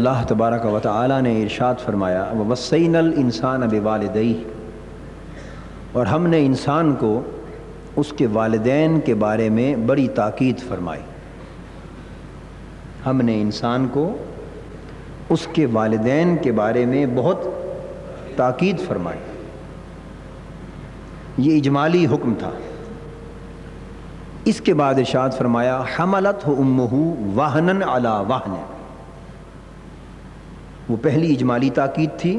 اللہ تبارک و تعالی نے ارشاد فرمایا وَوَصَّيْنَا الْإِنسَانَ بِوَالِدَيْهِ، اور ہم نے انسان کو اس کے والدین کے بارے میں بڑی تاکید فرمائی. ہم نے انسان کو اس کے والدین کے بارے میں بہت تاکید فرمائی. یہ اجمالی حکم تھا. اس کے بعد ارشاد فرمایا حملتہ امہ وہنن علی وہن. وہ پہلی اجمالی تاکید تھی،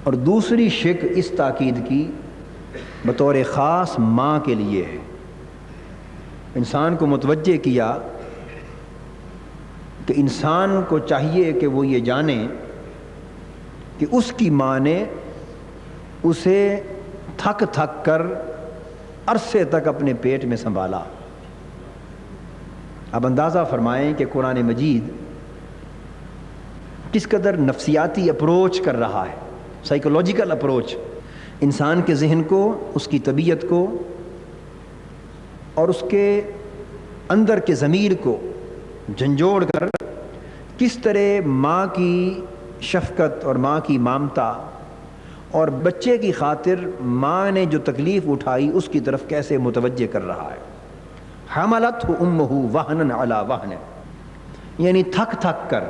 اور دوسری شق اس تاکید کی بطور خاص ماں کے لیے ہے. انسان کو متوجہ کیا کہ انسان کو چاہیے کہ وہ یہ جانے کہ اس کی ماں نے اسے تھک تھک کر عرصے تک اپنے پیٹ میں سنبھالا. اب اندازہ فرمائیں کہ قرآن مجید کس قدر نفسیاتی اپروچ کر رہا ہے، سائیکولوجیکل اپروچ، انسان کے ذہن کو، اس کی طبیعت کو اور اس کے اندر کے ضمیر کو جھنجھوڑ کر کس طرح ماں کی شفقت اور ماں کی ممتا اور بچے کی خاطر ماں نے جو تکلیف اٹھائی اس کی طرف کیسے متوجہ کر رہا ہے. حملتہ امہ وہنن علی وہن، یعنی تھک تھک کر.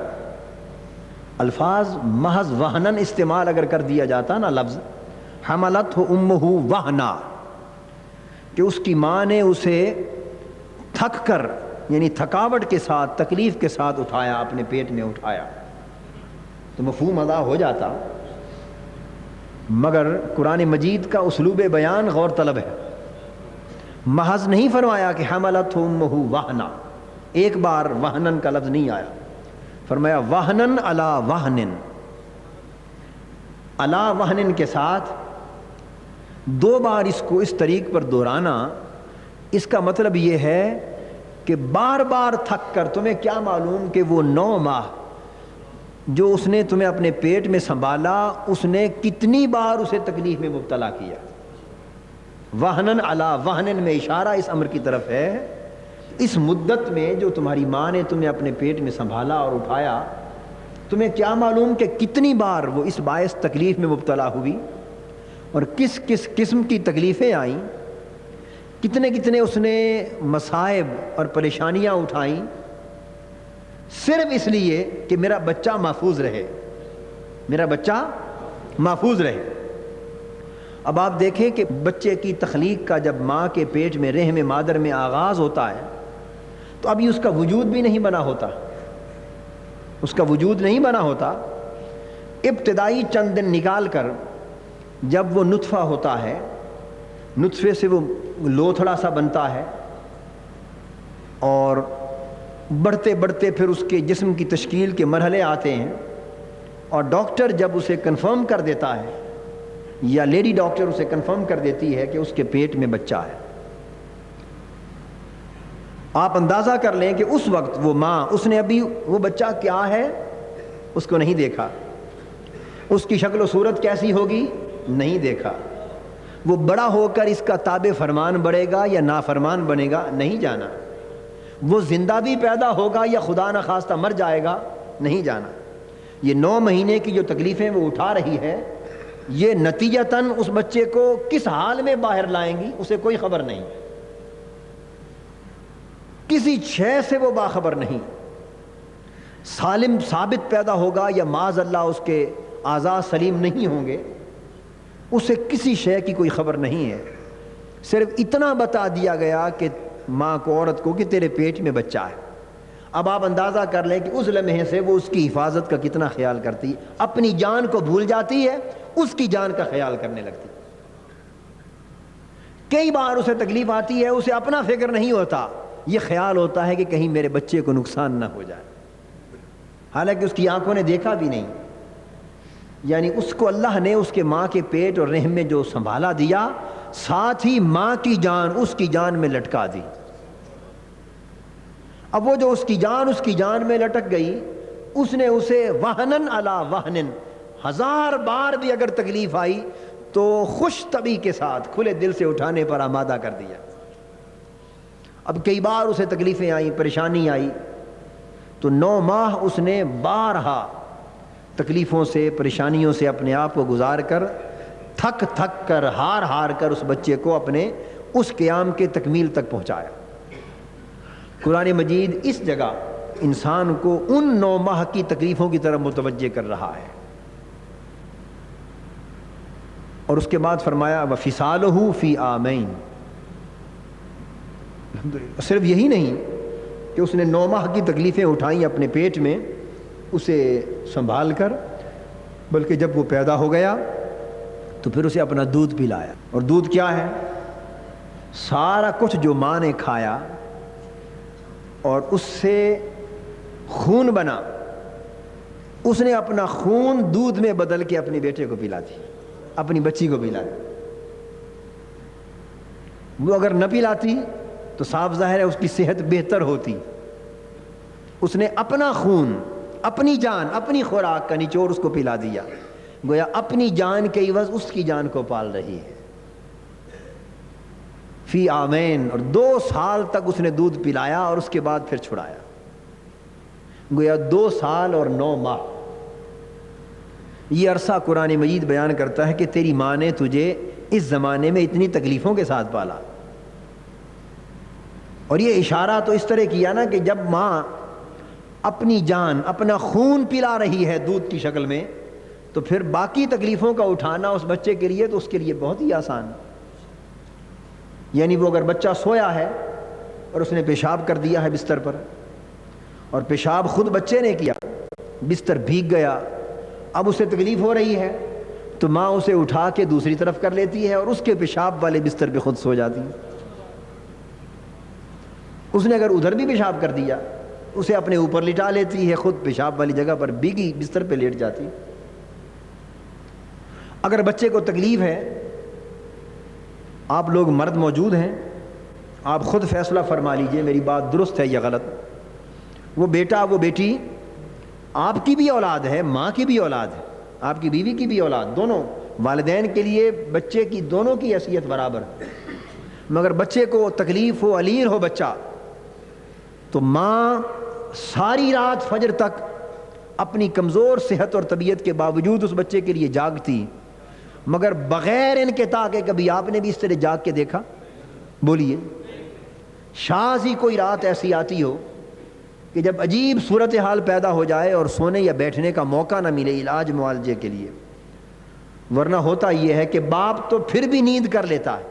الفاظ محض وہنن استعمال اگر کر دیا جاتا نا، لفظ حملتہ امہ وہنا، کہ اس کی ماں نے اسے تھک کر، یعنی تھکاوٹ کے ساتھ، تکلیف کے ساتھ اٹھایا، اپنے پیٹ میں اٹھایا، تو مفہوم ادا ہو جاتا. مگر قرآن مجید کا اسلوب بیان غور طلب ہے. محض نہیں فرمایا کہ حملتہ امہ وہنا، ایک بار وہنن کا لفظ نہیں آیا، فرمایا وہنن علی وہنن. علی وہنن کے ساتھ دو بار اس کو اس طریق پر دہرانا، اس کا مطلب یہ ہے کہ بار بار تھک کر. تمہیں کیا معلوم کہ وہ 9 ماہ جو اس نے تمہیں اپنے پیٹ میں سنبھالا، اس نے کتنی بار اسے تکلیف میں مبتلا کیا. وہنن علی وہنن میں اشارہ اس امر کی طرف ہے، اس مدت میں جو تمہاری ماں نے تمہیں اپنے پیٹ میں سنبھالا اور اٹھایا، تمہیں کیا معلوم کہ کتنی بار وہ اس باعث تکلیف میں مبتلا ہوئی اور کس کس قسم کی تکلیفیں آئیں، کتنے کتنے اس نے مصائب اور پریشانیاں اٹھائیں، صرف اس لیے کہ میرا بچہ محفوظ رہے، میرا بچہ محفوظ رہے. اب آپ دیکھیں کہ بچے کی تخلیق کا جب ماں کے پیٹ میں رحم مادر میں آغاز ہوتا ہے تو ابھی اس کا وجود بھی نہیں بنا ہوتا، اس کا وجود نہیں بنا ہوتا. ابتدائی چند دن نکال کر جب وہ نطفہ ہوتا ہے، نطفے سے وہ لوتھڑا سا بنتا ہے، اور بڑھتے بڑھتے پھر اس کے جسم کی تشکیل کے مرحلے آتے ہیں، اور ڈاکٹر جب اسے کنفرم کر دیتا ہے، یا لیڈی ڈاکٹر اسے کنفرم کر دیتی ہے کہ اس کے پیٹ میں بچہ ہے، آپ اندازہ کر لیں کہ اس وقت وہ ماں، اس نے ابھی وہ بچہ کیا ہے اس کو نہیں دیکھا، اس کی شکل و صورت کیسی ہوگی نہیں دیکھا، وہ بڑا ہو کر اس کا تابع فرمان بڑھے گا یا نافرمان بنے گا نہیں جانا، وہ زندہ بھی پیدا ہوگا یا خدا نخواستہ مر جائے گا نہیں جانا. یہ 9 مہینے کی جو تکلیفیں وہ اٹھا رہی ہے، یہ نتیجتاً اس بچے کو کس حال میں باہر لائیں گی اسے کوئی خبر نہیں، کسی شے سے وہ باخبر نہیں. سالم ثابت پیدا ہوگا یا معاذ اللہ اس کے اعضاء سلیم نہیں ہوں گے، اسے کسی شے کی کوئی خبر نہیں ہے. صرف اتنا بتا دیا گیا کہ ماں کو، عورت کو، کہ تیرے پیٹ میں بچہ ہے. اب آپ اندازہ کر لیں کہ اس لمحے سے وہ اس کی حفاظت کا کتنا خیال کرتی، اپنی جان کو بھول جاتی ہے، اس کی جان کا خیال کرنے لگتی. کئی بار اسے تکلیف آتی ہے، اسے اپنا فکر نہیں ہوتا، یہ خیال ہوتا ہے کہ کہیں میرے بچے کو نقصان نہ ہو جائے، حالانکہ اس کی آنکھوں نے دیکھا بھی نہیں. یعنی اس کو اللہ نے اس کے ماں کے پیٹ اور رحم میں جو سنبھالا دیا، ساتھ ہی ماں کی جان اس کی جان میں لٹکا دی. اب وہ جو اس کی جان میں لٹک گئی، اس نے اسے وہنن علی وہنن، 1000 بار بھی اگر تکلیف آئی تو خوش طبع کے ساتھ کھلے دل سے اٹھانے پر آمادہ کر دیا. اب کئی بار اسے تکلیفیں آئیں، پریشانی آئی، تو 9 ماہ اس نے بارہا تکلیفوں سے پریشانیوں سے اپنے آپ کو گزار کر تھک تھک کر ہار ہار کر اس بچے کو اپنے اس قیام کے تکمیل تک پہنچایا۔ قرآن مجید اس جگہ انسان کو ان 9 ماہ کی تکلیفوں کی طرف متوجہ کر رہا ہے، اور اس کے بعد فرمایا وَفِصَالُهُ فِي عَامَيْنِ۔ صرف یہی نہیں کہ اس نے 9 ماہ کی تکلیفیں اٹھائیں اپنے پیٹ میں اسے سنبھال کر، بلکہ جب وہ پیدا ہو گیا تو پھر اسے اپنا دودھ پلایا۔ اور دودھ کیا ہے؟ سارا کچھ جو ماں نے کھایا اور اس سے خون بنا، اس نے اپنا خون دودھ میں بدل کے اپنے بیٹے کو پلا دی، اپنی بچی کو پلا دی۔ وہ اگر نہ پلاتی تو صاف ظاہر ہے اس کی صحت بہتر ہوتی۔ اس نے اپنا خون، اپنی جان، اپنی خوراک کا نچوڑ اس کو پلا دیا، گویا اپنی جان کے عوض اس کی جان کو پال رہی ہے۔ فی عامین، اور 2 سال تک اس نے دودھ پلایا اور اس کے بعد پھر چھڑایا، گویا 2 سال اور 9 ماہ۔ یہ عرصہ قرآن مجید بیان کرتا ہے کہ تیری ماں نے تجھے اس زمانے میں اتنی تکلیفوں کے ساتھ پالا۔ اور یہ اشارہ تو اس طرح کیا نا کہ جب ماں اپنی جان، اپنا خون پلا رہی ہے دودھ کی شکل میں، تو پھر باقی تکلیفوں کا اٹھانا اس بچے کے لیے تو اس کے لیے بہت ہی آسان۔ یعنی وہ اگر بچہ سویا ہے اور اس نے پیشاب کر دیا ہے بستر پر، اور پیشاب خود بچے نے کیا، بستر بھیگ گیا، اب اسے تکلیف ہو رہی ہے تو ماں اسے اٹھا کے دوسری طرف کر لیتی ہے اور اس کے پیشاب والے بستر پہ خود سو جاتی ہے۔ اس نے اگر ادھر بھی پیشاب کر دیا اسے اپنے اوپر لٹا لیتی ہے، خود پیشاب والی جگہ پر بھیگی بستر پہ لیٹ جاتی۔ اگر بچے کو تکلیف ہے، آپ لوگ مرد موجود ہیں، آپ خود فیصلہ فرما لیجئے میری بات درست ہے یا غلط۔ وہ بیٹا، وہ بیٹی آپ کی بھی اولاد ہے، ماں کی بھی اولاد ہے، آپ کی بیوی کی بھی اولاد، دونوں والدین کے لیے بچے کی دونوں کی حیثیت برابر ہے۔ مگر بچے کو تکلیف ہو، علیر ہو بچہ، تو ماں ساری رات فجر تک اپنی کمزور صحت اور طبیعت کے باوجود اس بچے کے لیے جاگتی، مگر بغیر انقطاع کے کبھی آپ نے بھی اس طرح جاگ کے دیکھا؟ بولیے، شاذ ہی کوئی رات ایسی آتی ہو کہ جب عجیب صورتحال پیدا ہو جائے اور سونے یا بیٹھنے کا موقع نہ ملے علاج معالجے کے لیے۔ ورنہ ہوتا یہ ہے کہ باپ تو پھر بھی نیند کر لیتا ہے،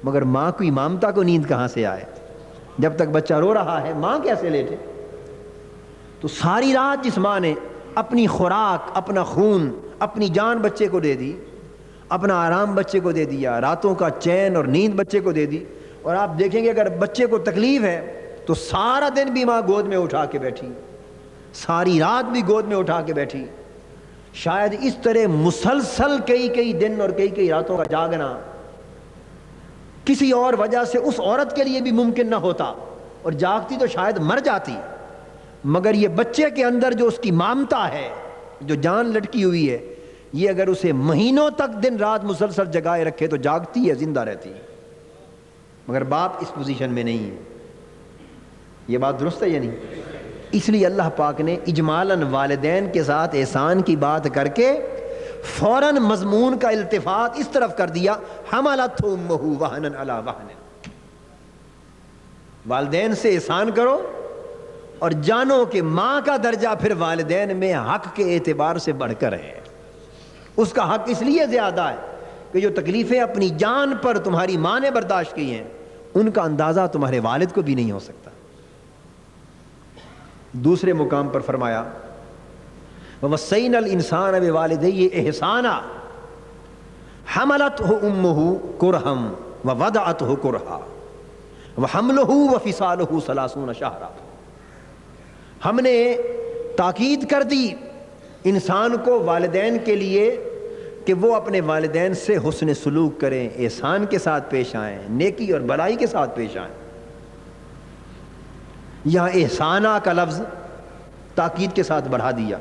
مگر ماں کی مامتا کو نیند کہاں سے آئے؟ جب تک بچہ رو رہا ہے ماں کیسے لیٹے؟ تو ساری رات جس ماں نے اپنی خوراک، اپنا خون، اپنی جان بچے کو دے دی، اپنا آرام بچے کو دے دیا، راتوں کا چین اور نیند بچے کو دے دی، اور آپ دیکھیں گے اگر بچے کو تکلیف ہے تو سارا دن بھی ماں گود میں اٹھا کے بیٹھی، ساری رات بھی گود میں اٹھا کے بیٹھی۔ شاید اس طرح مسلسل کئی دن اور کئی راتوں کا جاگنا کسی اور وجہ سے اس عورت کے لیے بھی ممکن نہ ہوتا، اور جاگتی تو شاید مر جاتی، مگر یہ بچے کے اندر جو اس کی مامتا ہے، جو جان لٹکی ہوئی ہے، یہ اگر اسے مہینوں تک دن رات مسلسل جگائے رکھے تو جاگتی ہے، زندہ رہتی ہے۔ مگر باپ اس پوزیشن میں نہیں ہے۔ یہ بات درست ہے یا نہیں؟ اس لیے اللہ پاک نے اجمالاً والدین کے ساتھ احسان کی بات کر کے فوراً مضمون کا التفات اس طرف کر دیا، حملتہ امہ وہنا علی وہن۔ والدین سے احسان کرو اور جانو کہ ماں کا درجہ پھر والدین میں حق کے اعتبار سے بڑھ کر ہے۔ اس کا حق اس لیے زیادہ ہے کہ جو تکلیفیں اپنی جان پر تمہاری ماں نے برداشت کی ہیں ان کا اندازہ تمہارے والد کو بھی نہیں ہو سکتا۔ دوسرے مقام پر فرمایا وَوَصَّيْنَا الْإِنسَانَ بِوَالِدَيْهِ إِحْسَانًا حَمَلَتْهُ أُمُّهُ كُرْهًا وَوَضَعَتْهُ كُرْهًا وَحَمْلُهُ وَفِصَالُهُ 30 شهرًا۔ ہم نے تاکید کر دی انسان کو والدین کے لیے کہ وہ اپنے والدین سے حسن سلوک کریں، احسان کے ساتھ پیش آئیں، نیکی اور بلائی کے ساتھ پیش آئیں۔ یہاں احسانہ کا لفظ تاکید کے ساتھ بڑھا دیا،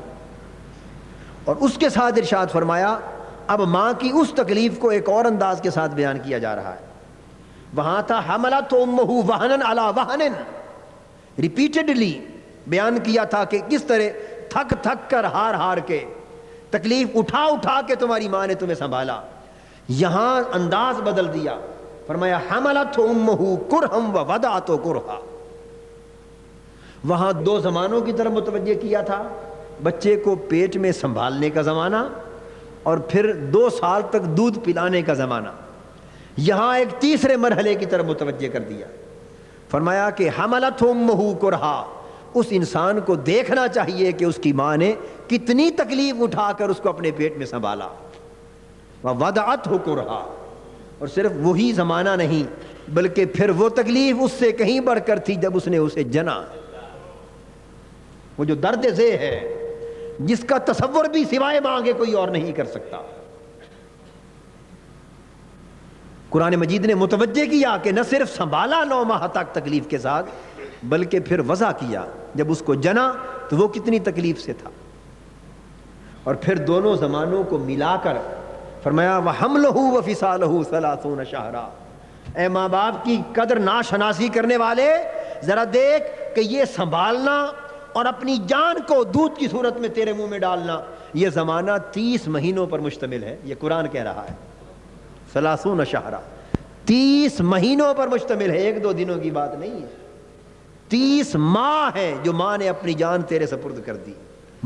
اور اس کے ساتھ ارشاد فرمایا اب ماں کی اس تکلیف کو ایک اور انداز کے ساتھ بیان کیا جا رہا ہے۔ وہاں تھا حملتہ امہ وہنا علی وہن، ریپیٹڈلی بیان کیا تھا کہ کس طرح تھک تھک کر ہار ہار کے تکلیف اٹھا اٹھا کے تمہاری ماں نے تمہیں سنبھالا. یہاں انداز بدل دیا, فرمایا حملت امہ کرہم ووضعت کرہا. وہاں دو زمانوں کی طرف متوجہ کیا تھا, بچے کو پیٹ میں سنبھالنے کا زمانہ اور پھر 2 سال تک دودھ پلانے کا زمانہ. یہاں ایک تیسرے مرحلے کی طرف متوجہ کر دیا, فرمایا کہ حملت امہ کرہا. اس انسان کو دیکھنا چاہیے کہ اس کی ماں نے کتنی تکلیف اٹھا کر اس کو اپنے پیٹ میں سنبھالا. ووضعتہ کرہا. اور صرف وہی زمانہ نہیں بلکہ پھر وہ تکلیف اس سے کہیں بڑھ کر تھی جب اس نے اسے جنا. وہ جو درد ذہ ہے جس کا تصور بھی سوائے ماں کے کوئی اور نہیں کر سکتا. قرآن مجید نے متوجہ کیا کہ نہ صرف سنبھالا 9 ماہ تک تکلیف کے ساتھ بلکہ پھر وضع کیا جب اس کو جنا تو وہ کتنی تکلیف سے تھا. اور پھر دونوں زمانوں کو ملا کر فرمایا وَحَمْلُهُ وَفِصَالُهُ 30 شَهْرًا. اے ماں باپ کی قدر ناشناسی کرنے والے, ذرا دیکھ کہ یہ سنبھالنا اور اپنی جان کو دودھ کی صورت میں تیرے منہ میں ڈالنا, یہ زمانہ 30 مہینوں پر مشتمل ہے. یہ قرآن کہہ رہا ہے 30 شهرًا, 30 مہینوں پر مشتمل ہے, 1-2 دنوں کی بات نہیں ہے. 30 ماہ ہیں جو ماں نے اپنی جان تیرے سپرد کر دی.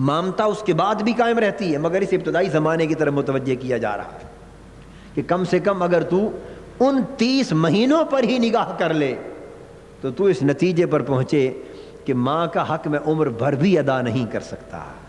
مامتا اس کے بعد بھی قائم رہتی ہے, مگر اس ابتدائی زمانے کی طرف متوجہ کیا جا رہا ہے کہ کم سے کم اگر تو ان 30 مہینوں پر ہی نگاہ کر لے تو اس نتیجے پر پہنچے کہ ماں کا حق میں عمر بھر بھی ادا نہیں کر سکتا.